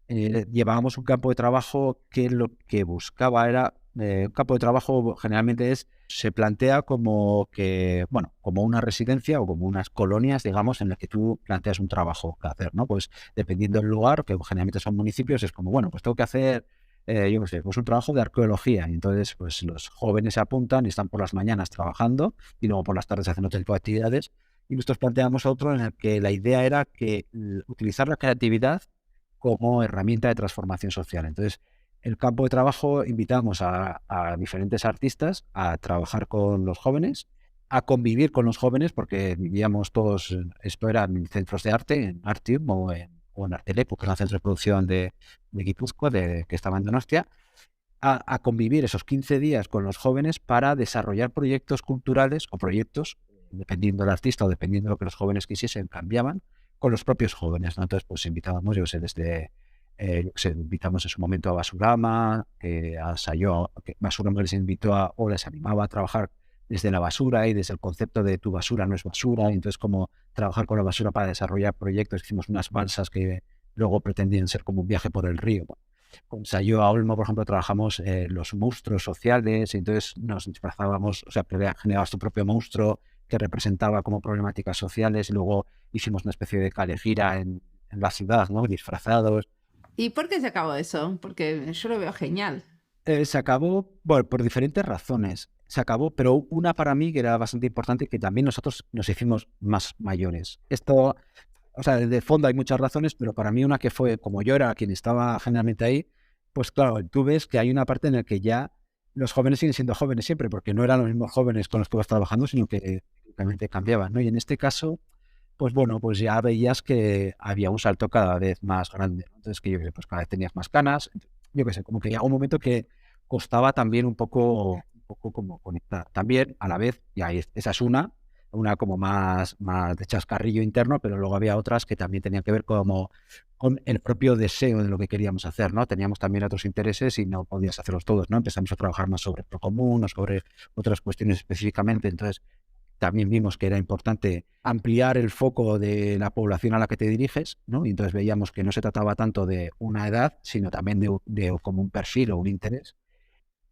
llevábamos un campo de trabajo que lo que buscaba era, un campo de trabajo generalmente se plantea como que, bueno, como una residencia o como unas colonias, digamos, en las que tú planteas un trabajo que hacer, ¿no? Pues dependiendo del lugar, que generalmente son municipios, es como, bueno, pues tengo que hacer, yo qué sé, pues un trabajo de arqueología. Y entonces, pues los jóvenes se apuntan y están por las mañanas trabajando y luego por las tardes hacen otro tipo de actividades. Y nosotros planteamos otro en el que la idea era que utilizar la creatividad como herramienta de transformación social. Entonces, el campo de trabajo invitamos a diferentes artistas a trabajar con los jóvenes, a convivir con los jóvenes, porque vivíamos todos, esto era en centros de arte, en Artium o en Artelepo, que es el centro de producción de Guipúzcoa, que estaba en Donostia, a convivir esos 15 días con los jóvenes para desarrollar proyectos culturales o proyectos, dependiendo del artista o dependiendo de lo que los jóvenes quisiesen, cambiaban con los propios jóvenes, ¿no? Entonces, pues invitábamos, yo sé, invitamos en su momento a Basurama, a Sayo, que Basurama les invitó o les animaba a trabajar desde la basura y desde el concepto de tu basura no es basura, y entonces como trabajar con la basura para desarrollar proyectos. Hicimos unas balsas que luego pretendían ser como un viaje por el río. Con Sayo a Olmo, por ejemplo, trabajamos los monstruos sociales, y entonces nos disfrazábamos, o sea, generabas tu propio monstruo que representaba como problemáticas sociales, y luego hicimos una especie de calejira en la ciudad, ¿no? Disfrazados. ¿Y por qué se acabó eso? Porque yo lo veo genial. Se acabó, bueno, por diferentes razones. Se acabó, pero una para mí que era bastante importante, que también nosotros nos hicimos más mayores. Esto, o sea, de fondo hay muchas razones, pero para mí una que fue, como yo era quien estaba generalmente ahí, pues claro, tú ves que hay una parte en la que ya los jóvenes siguen siendo jóvenes siempre, porque no eran los mismos jóvenes con los que vas trabajando, sino que realmente cambiaban, ¿no? Y en este caso, pues bueno, pues ya veías que había un salto cada vez más grande, ¿no? Entonces, que yo qué sé, pues cada vez tenías más canas, yo qué sé, como que llegó un momento que costaba también un poco como conectar. También, a la vez, y ahí esa es una como más de chascarrillo interno, pero luego había otras que también tenían que ver como con el propio deseo de lo que queríamos hacer, ¿no? Teníamos también otros intereses y no podías hacerlos todos, ¿no? Empezamos a trabajar más sobre lo común o sobre otras cuestiones específicamente. Entonces, también vimos que era importante ampliar el foco de la población a la que te diriges, ¿no? Y entonces veíamos que no se trataba tanto de una edad, sino también de como un perfil o un interés.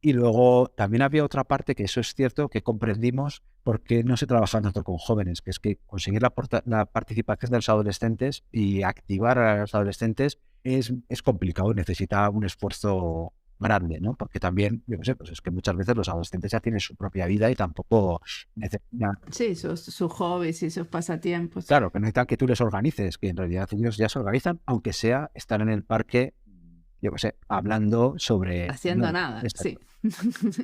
Y luego también había otra parte, que eso es cierto, que comprendimos por qué no se trabaja tanto con jóvenes, que es que conseguir la participación de los adolescentes y activar a los adolescentes es complicado, necesita un esfuerzo grande, ¿no? Porque también, yo no sé, pues es que muchas veces los adolescentes ya tienen su propia vida y tampoco necesitan, Sí, sus hobbies y sus pasatiempos. claro, que necesitan que tú les organices, que en realidad ellos ya se organizan, aunque sea estar en el parque, yo qué sé, hablando sobre... Haciendo nada, sí.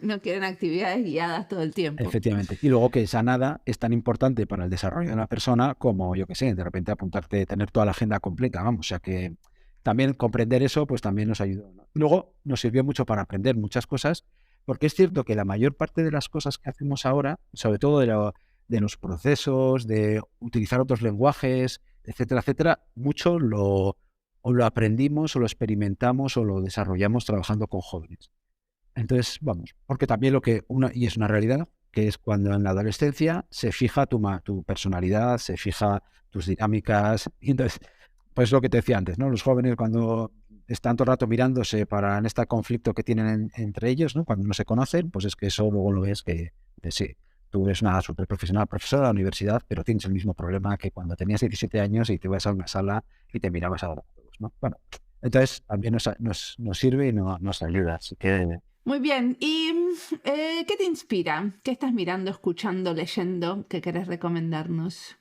No quieren actividades guiadas todo el tiempo. Efectivamente. Y luego que esa nada es tan importante para el desarrollo de una persona como, yo qué sé, de repente apuntarte, tener toda la agenda completa, vamos. O sea que también comprender eso, pues también nos ayudó, ¿no? Luego nos sirvió mucho para aprender muchas cosas, porque es cierto que la mayor parte de las cosas que hacemos ahora, sobre todo de los procesos, de utilizar otros lenguajes, etcétera, etcétera, mucho o lo aprendimos o lo experimentamos o lo desarrollamos trabajando con jóvenes. Entonces, vamos, porque también y es una realidad, que es cuando en la adolescencia se fija tu personalidad, se fija tus dinámicas, y entonces, pues lo que te decía antes, ¿no? Los jóvenes cuando están todo el rato mirándose en este conflicto que tienen entre ellos, ¿no? Cuando no se conocen, pues es que eso luego lo ves que sí, tú eres una súper profesional profesora de la universidad, pero tienes el mismo problema que cuando tenías 17 años y te vas a una sala y te mirabas a todos, ¿no? Bueno, entonces también nos sirve y nos ayuda, así que... Muy bien. ¿Y qué te inspira? ¿Qué estás mirando, escuchando, leyendo que querés recomendarnos?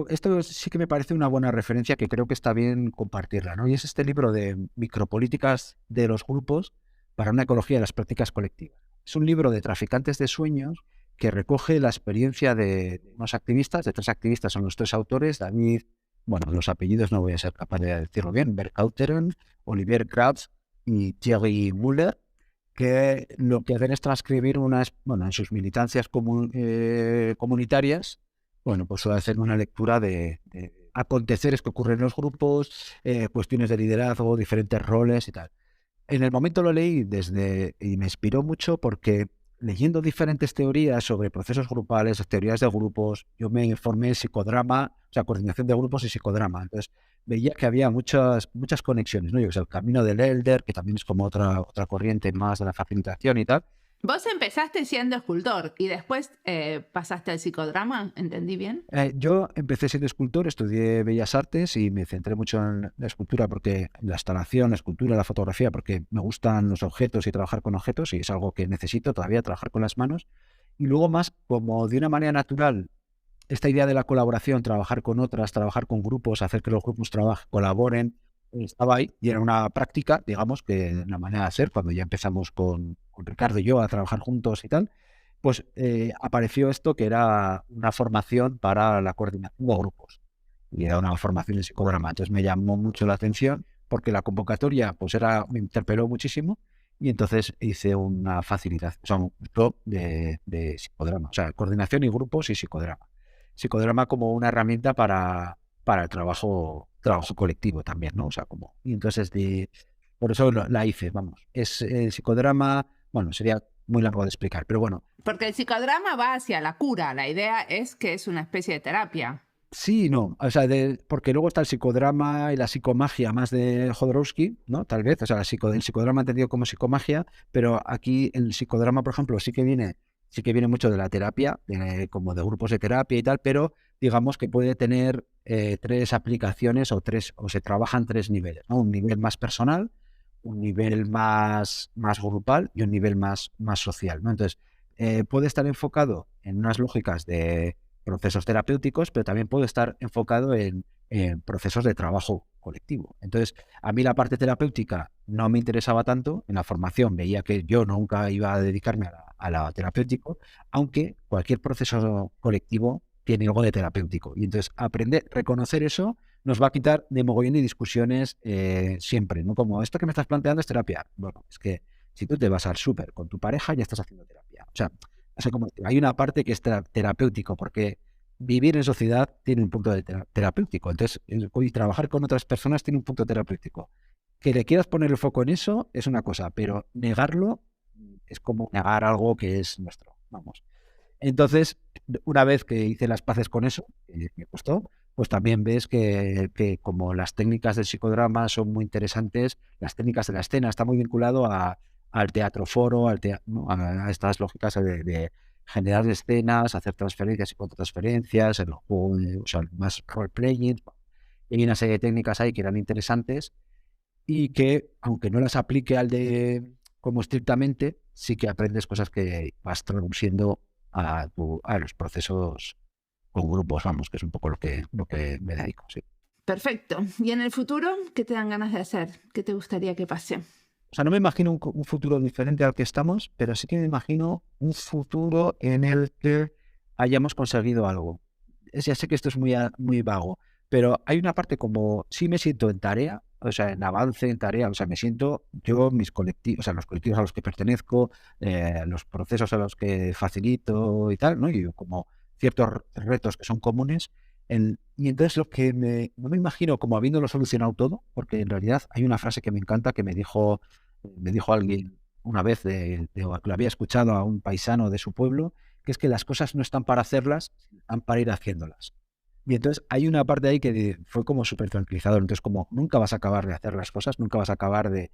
Esto sí que me parece una buena referencia que creo que está bien compartirla, ¿no? Y es este libro de Micropolíticas de los grupos para una ecología de las prácticas colectivas. Es un libro de traficantes de sueños que recoge la experiencia de unos activistas, de 3 activistas, son los 3 autores, David, bueno, los apellidos no voy a ser capaz de decirlo bien, Berkhouteren, Olivier Krabs y Thierry Müller, que lo que hacen es transcribir en sus militancias comunitarias, bueno, pues hacer una lectura de aconteceres que ocurren en los grupos, cuestiones de liderazgo, diferentes roles y tal. En el momento lo leí y me inspiró mucho porque leyendo diferentes teorías sobre procesos grupales, teorías de grupos, yo me formé en psicodrama, o sea, coordinación de grupos y psicodrama. Entonces veía que había muchas conexiones, ¿no? Yo, o sea, el camino del Elder, que también es como otra corriente más de la facilitación y tal. Vos empezaste siendo escultor y después pasaste al psicodrama, ¿entendí bien? Yo empecé siendo escultor, estudié Bellas Artes y me centré mucho en la escultura, porque la instalación, la escultura, la fotografía, porque me gustan los objetos y trabajar con objetos y es algo que necesito todavía, trabajar con las manos. Y luego más, como de una manera natural, esta idea de la colaboración, trabajar con otras, trabajar con grupos, hacer que los grupos colaboren, estaba ahí y era una práctica, digamos, que una manera de hacer, cuando ya empezamos con Ricardo y yo a trabajar juntos y tal, pues apareció esto que era una formación para la coordinación de grupos y era una formación en psicodrama. Entonces me llamó mucho la atención porque la convocatoria pues me interpeló muchísimo y entonces hice una facilitación, o sea, un curso de psicodrama, o sea, coordinación y grupos y psicodrama. Psicodrama como una herramienta para el trabajo colectivo también, ¿no? O sea, y entonces por eso la hice, vamos. Es el psicodrama, bueno, sería muy largo de explicar, pero bueno. Porque el psicodrama va hacia la cura, la idea es que es una especie de terapia. Sí, no, o sea, porque luego está el psicodrama y la psicomagia más de Jodorowsky, ¿no? Tal vez, o sea, el psicodrama entendido como psicomagia, pero aquí el psicodrama, por ejemplo, sí que viene mucho de la terapia, como de grupos de terapia y tal, pero digamos que puede tener 3 aplicaciones o se trabajan 3 niveles, ¿no? Un nivel más personal, un nivel más grupal y un nivel más social, ¿no? Entonces, puede estar enfocado en unas lógicas de procesos terapéuticos, pero también puede estar enfocado en procesos de trabajo colectivo. Entonces, a mí la parte terapéutica no me interesaba tanto. En la formación veía que yo nunca iba a dedicarme a la terapéutico, aunque cualquier proceso colectivo tiene algo de terapéutico. Y entonces, reconocer eso nos va a quitar de mogollón de discusiones siempre, ¿no? Como esto que me estás planteando es terapia. Bueno, es que si tú te vas al súper con tu pareja, ya estás haciendo terapia. O sea, como hay una parte que es terapéutico, porque vivir en sociedad tiene un punto de terapéutico. Entonces, y trabajar con otras personas tiene un punto terapéutico. Que le quieras poner el foco en eso es una cosa, pero negarlo es como negar algo que es nuestro. Vamos. Entonces, una vez que hice las paces con eso, que me costó, pues también ves que como las técnicas del psicodrama son muy interesantes, las técnicas de la escena está muy vinculado al teatro foro, ¿no? A estas lógicas de generar escenas, hacer transferencias y contratransferencias, el juego, o sea, más role-playing. Y hay una serie de técnicas ahí que eran interesantes y que, aunque no las aplique como estrictamente, sí que aprendes cosas que vas traduciendo a los procesos con grupos, vamos, que es un poco lo que me dedico, sí. Perfecto. ¿Y en el futuro qué te dan ganas de hacer? ¿Qué te gustaría que pase? O sea, no me imagino un futuro diferente al que estamos, pero sí que me imagino un futuro en el que hayamos conseguido algo. Ya sé que esto es muy vago, pero hay una parte como, sí me siento en tarea, o sea, en avance, en tarea, o sea, me siento yo, mis colectivos, o sea, los colectivos a los que pertenezco, los procesos a los que facilito y tal, ¿no? Y como ciertos retos que son comunes. Y entonces no me imagino como habiéndolo solucionado todo, porque en realidad hay una frase que me encanta que me dijo alguien una vez, que lo había escuchado a un paisano de su pueblo, que es que las cosas no están para hacerlas, están para ir haciéndolas. Y entonces hay una parte ahí que fue como súper tranquilizador. Entonces, como nunca vas a acabar de hacer las cosas, nunca vas a acabar de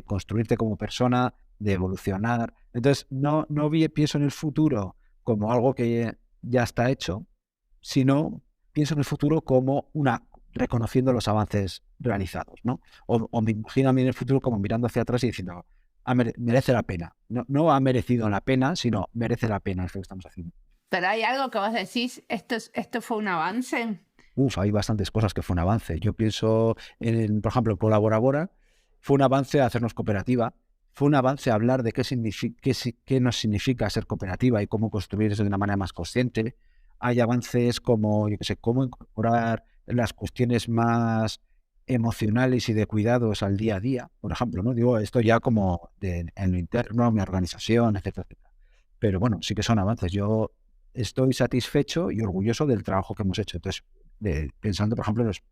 construirte como persona, de evolucionar. Entonces, no pienso en el futuro como algo que ya está hecho, sino pienso en el futuro como reconociendo los avances realizados, ¿no? O me imagino a mí en el futuro como mirando hacia atrás y diciendo, merece la pena. No ha merecido la pena, sino merece la pena esto que estamos haciendo. ¿Pero hay algo que vos decís, esto fue un avance? Hay bastantes cosas que fue un avance. Yo pienso por ejemplo, Colaborabora fue un avance a hacernos cooperativa, fue un avance hablar de qué nos significa ser cooperativa y cómo construir eso de una manera más consciente. Hay avances como, yo qué sé, cómo incorporar las cuestiones más emocionales y de cuidados al día a día, por ejemplo, ¿no? Digo, esto ya como en lo interno, mi organización, etcétera, etcétera. Pero bueno, sí que son avances. Yo estoy satisfecho y orgulloso del trabajo que hemos hecho. Entonces, pensando, por ejemplo, en los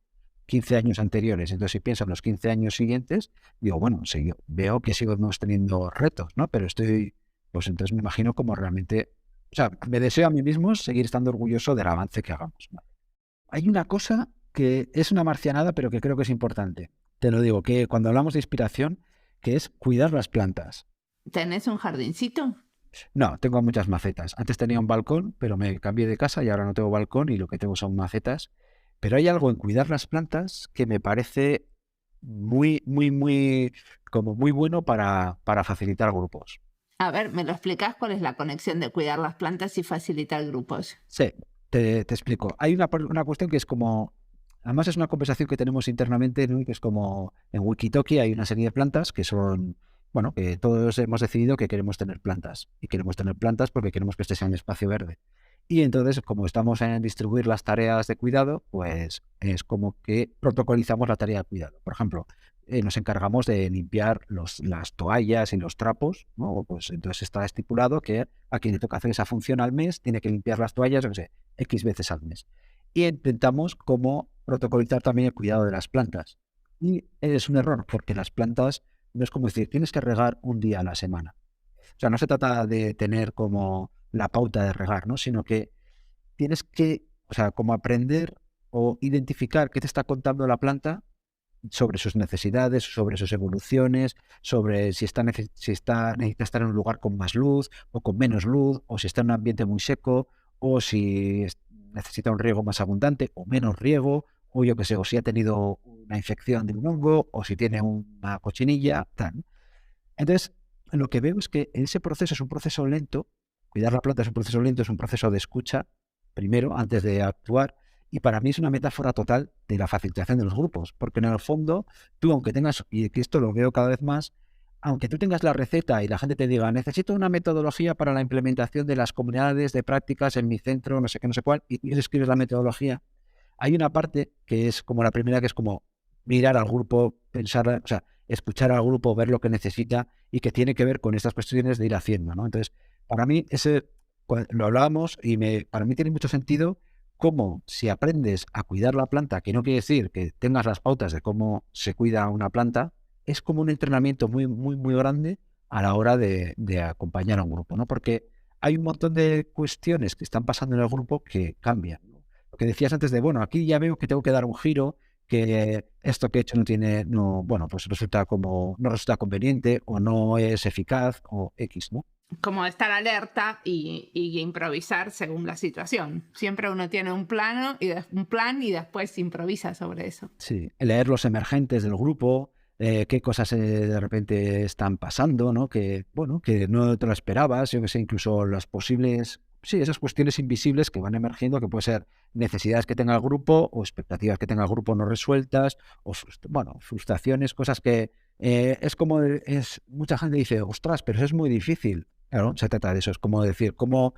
15 años anteriores. Entonces, si pienso en los 15 años siguientes, digo, bueno, sí, yo veo que seguimos teniendo retos, ¿no? Pero pues entonces me imagino como realmente, o sea, me deseo a mí mismo seguir estando orgulloso del avance que hagamos. ¿Vale? Hay una cosa que es una marcianada, pero que creo que es importante. Te lo digo, que cuando hablamos de inspiración, que es cuidar las plantas. ¿Tenés un jardincito? No, tengo muchas macetas. Antes tenía un balcón, pero me cambié de casa y ahora no tengo balcón y lo que tengo son macetas. Pero hay algo en cuidar las plantas que me parece como muy bueno para facilitar grupos. A ver, ¿me lo explicás cuál es la conexión de cuidar las plantas y facilitar grupos? Sí, te explico. Hay una cuestión que es como, además es una conversación que tenemos internamente, ¿no? Que es como en Wikitoki hay una serie de plantas que son, bueno, que todos hemos decidido que queremos tener plantas. Y queremos tener plantas porque queremos que este sea un espacio verde. Y entonces, como estamos en distribuir las tareas de cuidado, pues es como que protocolizamos la tarea de cuidado. Por ejemplo, nos encargamos de limpiar las toallas y los trapos, ¿no? Pues entonces está estipulado que a quien le toca hacer esa función al mes tiene que limpiar las toallas, no sé, X veces al mes. Y intentamos como protocolizar también el cuidado de las plantas. Y es un error, porque las plantas no es como decir, tienes que regar un día a la semana. O sea, no se trata de tener como la pauta de regar, ¿no? Sino que tienes que, o sea, como aprender o identificar qué te está contando la planta sobre sus necesidades, sobre sus evoluciones, sobre si necesita estar en un lugar con más luz o con menos luz, o si está en un ambiente muy seco, o si necesita un riego más abundante o menos riego, o yo qué sé, o si ha tenido una infección de un hongo, o si tiene una cochinilla, tal. Entonces, lo que veo es que ese proceso es un proceso lento, cuidar la planta es un proceso lento, es un proceso de escucha, primero, antes de actuar, y para mí es una metáfora total de la facilitación de los grupos, porque en el fondo, tú aunque tengas, y que esto lo veo cada vez más, aunque tú tengas la receta y la gente te diga, necesito una metodología para la implementación de las comunidades de prácticas en mi centro, no sé qué, no sé cuál, y tú escribes la metodología, hay una parte que es como la primera, que es como mirar al grupo, pensar, o sea, escuchar al grupo, ver lo que necesita y que tiene que ver con estas cuestiones de ir haciendo, ¿no? Entonces, para mí, lo hablábamos y para mí tiene mucho sentido cómo si aprendes a cuidar la planta, que no quiere decir que tengas las pautas de cómo se cuida una planta, es como un entrenamiento muy, muy, muy grande a la hora de acompañar a un grupo, ¿no? Porque hay un montón de cuestiones que están pasando en el grupo que cambian, ¿no? Lo que decías antes de, bueno, aquí ya veo que tengo que dar un giro, que esto que he hecho bueno, pues no resulta conveniente o no es eficaz o X, ¿no? Como estar alerta y improvisar según la situación. Siempre uno tiene un plan y después improvisa sobre eso. Sí, leer los emergentes del grupo, qué cosas de repente están pasando, ¿no? Que, bueno, que no te lo esperabas, yo que sé, incluso las posibles, sí, esas cuestiones invisibles que van emergiendo, que puede ser necesidades que tenga el grupo o expectativas que tenga el grupo no resueltas, o, bueno, frustraciones, cosas que mucha gente dice, ostras, pero eso es muy difícil. Claro, se trata de eso, es como decir, como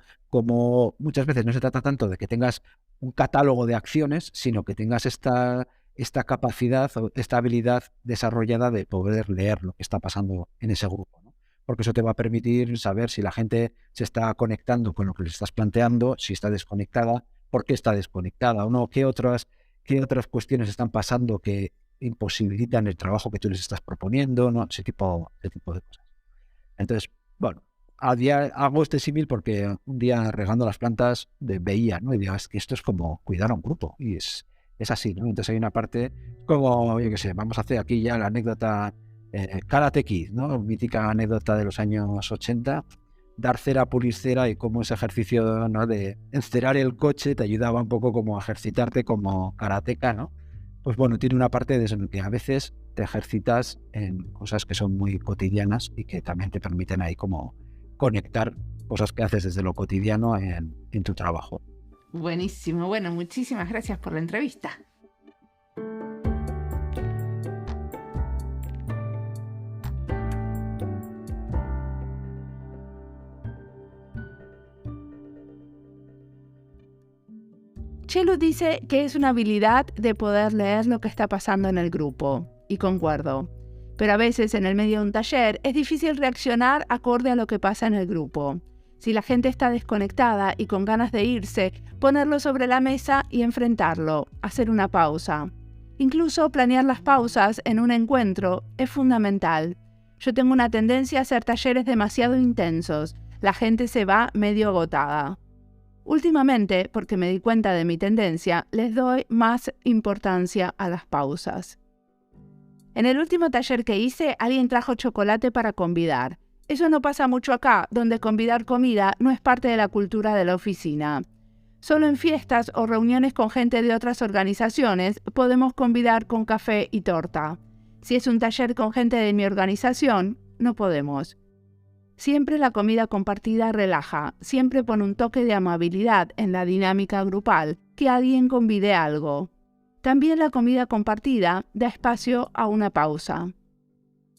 muchas veces no se trata tanto de que tengas un catálogo de acciones, sino que tengas esta capacidad o esta habilidad desarrollada de poder leer lo que está pasando en ese grupo, ¿no? Porque eso te va a permitir saber si la gente se está conectando con lo que les estás planteando, si está desconectada, por qué está desconectada o no, qué otras cuestiones están pasando que imposibilitan el trabajo que tú les estás proponiendo, ¿no? Ese tipo de cosas. Entonces, bueno, a día hago este símil porque un día regando las plantas veía, ¿no? Y digo, es que esto es como cuidar a un grupo. Y es así, ¿no? Entonces hay una parte como, yo qué sé, vamos a hacer aquí ya la anécdota Karate Kid, ¿no? Mítica anécdota de los años 80, dar cera, pulir cera y cómo ese ejercicio, ¿no? De encerar el coche te ayudaba un poco como a ejercitarte como karateka, ¿no? Pues bueno, tiene una parte de eso en que a veces te ejercitas en cosas que son muy cotidianas y que también te permiten ahí como conectar cosas que haces desde lo cotidiano en tu trabajo. Buenísimo. Bueno, muchísimas gracias por la entrevista. Shelu dice que es una habilidad de poder leer lo que está pasando en el grupo, y concuerdo. Pero a veces en el medio de un taller es difícil reaccionar acorde a lo que pasa en el grupo. Si la gente está desconectada y con ganas de irse, ponerlo sobre la mesa y enfrentarlo, hacer una pausa. Incluso planear las pausas en un encuentro es fundamental. Yo tengo una tendencia a hacer talleres demasiado intensos. La gente se va medio agotada. Últimamente, porque me di cuenta de mi tendencia, les doy más importancia a las pausas. En el último taller que hice, alguien trajo chocolate para convidar. Eso no pasa mucho acá, donde convidar comida no es parte de la cultura de la oficina. Solo en fiestas o reuniones con gente de otras organizaciones podemos convidar con café y torta. Si es un taller con gente de mi organización, no podemos. Siempre la comida compartida relaja, siempre pone un toque de amabilidad en la dinámica grupal, que alguien convide algo. También la comida compartida da espacio a una pausa.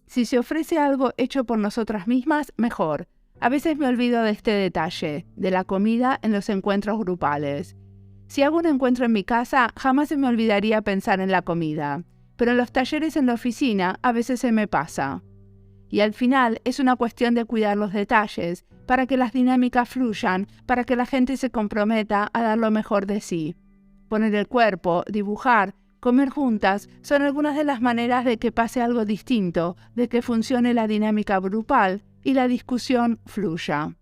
Si se ofrece algo hecho por nosotras mismas, mejor. A veces me olvido de este detalle, de la comida en los encuentros grupales. Si hago un encuentro en mi casa, jamás se me olvidaría pensar en la comida. Pero en los talleres en la oficina, a veces se me pasa. Y al final es una cuestión de cuidar los detalles, para que las dinámicas fluyan, para que la gente se comprometa a dar lo mejor de sí. Poner el cuerpo, dibujar, comer juntas son algunas de las maneras de que pase algo distinto, de que funcione la dinámica grupal y la discusión fluya.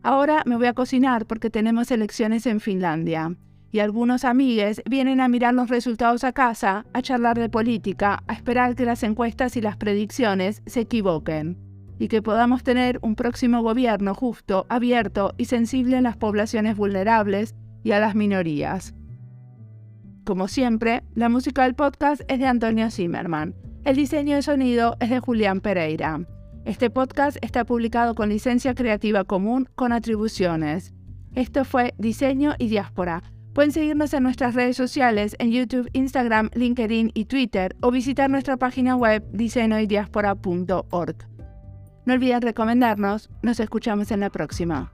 Ahora me voy a cocinar porque tenemos elecciones en Finlandia y algunos amigues vienen a mirar los resultados a casa, a charlar de política, a esperar que las encuestas y las predicciones se equivoquen y que podamos tener un próximo gobierno justo, abierto y sensible a las poblaciones vulnerables y a las minorías. Como siempre, la música del podcast es de Antonio Zimmerman. El diseño de sonido es de Julián Pereira. Este podcast está publicado con licencia creativa común con atribuciones. Esto fue Diseño y Diáspora. Pueden seguirnos en nuestras redes sociales en YouTube, Instagram, LinkedIn y Twitter o visitar nuestra página web diseñoydiaspora.org. No olviden recomendarnos. Nos escuchamos en la próxima.